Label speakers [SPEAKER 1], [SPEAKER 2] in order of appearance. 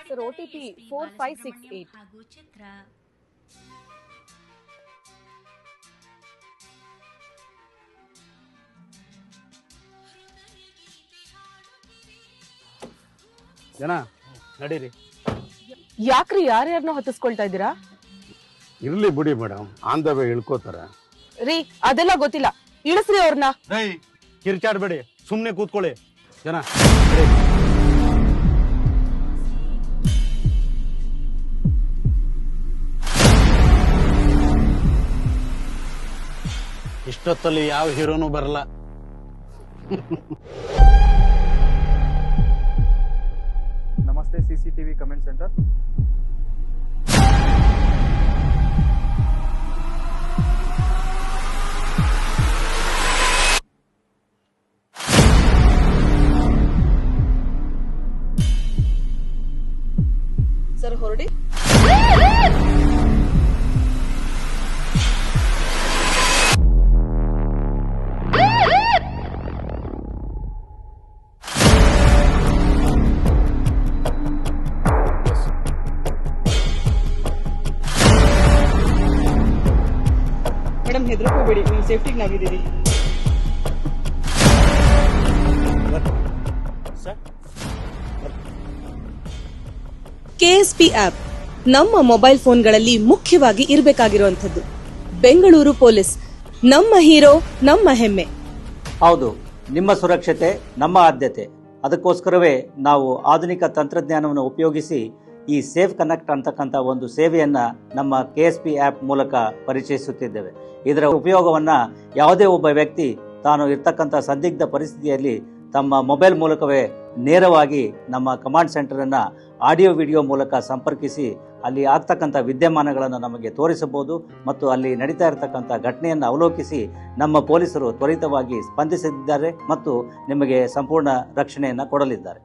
[SPEAKER 1] Sir OTP 4568
[SPEAKER 2] ಹಾಗೂ ಚಿತ್ರ.
[SPEAKER 3] ಜನ ನಡೀರಿ.
[SPEAKER 1] ಯಾಕ್ರಿ ಯಾರ್ಯಾರನ್ನ ಹೊತ್ತಿಸ್ಕೊಳ್ತಾ ಇದ್ದೀರಾ?
[SPEAKER 3] ಇರ್ಲಿ ಬಿಡಿ ಮೇಡಮ್, ಆನ್ ದ ವೇ ಇಳ್ಕೋತಾರೆ.
[SPEAKER 1] ರೀ ಅದೆಲ್ಲ ಗೊತ್ತಿಲ್ಲ, ಇಳಿಸ್ರಿ ಅವ್ರನ್ನ.
[SPEAKER 3] ಕಿರ್ಚಾಡ್ಬೇಡಿ, ಸುಮ್ನೆ ಕೂತ್ಕೊಳ್ಳಿ. ಜನ ಇಷ್ಟೊತ್ತಲ್ಲಿ ಯಾವ ಹೀರೋನು ಬರಲ್ಲ.
[SPEAKER 4] ನಮಸ್ತೆ, CCTV ಕಮೆಂಟ್ ಸೆಂಟರ್.
[SPEAKER 1] ಸರ್ ಹೊರಡಿ. ಮೇಡಮ್ ಹೆದರ್ಕೋಬೇಡಿ, ನೀವು ಸೇಫ್ಟಿಗೆ ನಾವಿದ್ದೀರಿ.
[SPEAKER 5] KSP ಆಪ್ ನಮ್ಮ ಮೊಬೈಲ್ ಫೋನ್ಗಳಲ್ಲಿ ಮುಖ್ಯವಾಗಿ ಇರಬೇಕಾಗಿರುವಂಥದ್ದು. ಬೆಂಗಳೂರು ಪೊಲೀಸ್, ನಮ್ಮ ಹೀರೋ, ನಮ್ಮ ಹೆಮ್ಮೆ.
[SPEAKER 6] ಹೌದು, ನಿಮ್ಮ ಸುರಕ್ಷತೆ ನಮ್ಮ ಆದ್ಯತೆ. ಅದಕ್ಕೋಸ್ಕರವೇ ನಾವು ಆಧುನಿಕ ತಂತ್ರಜ್ಞಾನವನ್ನು ಉಪಯೋಗಿಸಿ ಈ ಸೇಫ್ ಕನೆಕ್ಟ್ ಅಂತಕ್ಕಂಥ ಒಂದು ಸೇವೆಯನ್ನು ನಮ್ಮ KSP ಆ್ಯಪ್ ಮೂಲಕ ಪರಿಚಯಿಸುತ್ತಿದ್ದೇವೆ. ಇದರ ಉಪಯೋಗವನ್ನು ಯಾವುದೇ ಒಬ್ಬ ವ್ಯಕ್ತಿ ತಾನು ಇರ್ತಕ್ಕಂಥ ಸಂದಿಗ್ಧ ಪರಿಸ್ಥಿತಿಯಲ್ಲಿ ತಮ್ಮ ಮೊಬೈಲ್ ಮೂಲಕವೇ ನೇರವಾಗಿ ನಮ್ಮ ಕಮಾಂಡ್ ಸೆಂಟರನ್ನು ಆಡಿಯೋ ವಿಡಿಯೋ ಮೂಲಕ ಸಂಪರ್ಕಿಸಿ ಅಲ್ಲಿ ಆಗ್ತಕ್ಕಂಥ ವಿದ್ಯಮಾನಗಳನ್ನು ನಮಗೆ ತೋರಿಸಬಹುದು ಮತ್ತು ಅಲ್ಲಿ ನಡೀತಾ ಇರತಕ್ಕಂಥ ಘಟನೆಯನ್ನು ಅವಲೋಕಿಸಿ ನಮ್ಮ ಪೊಲೀಸರು ತ್ವರಿತವಾಗಿ ಸ್ಪಂದಿಸಿದ್ದಾರೆ ಮತ್ತು ನಿಮಗೆ ಸಂಪೂರ್ಣ ರಕ್ಷಣೆಯನ್ನು ಕೊಡಲಿದ್ದಾರೆ.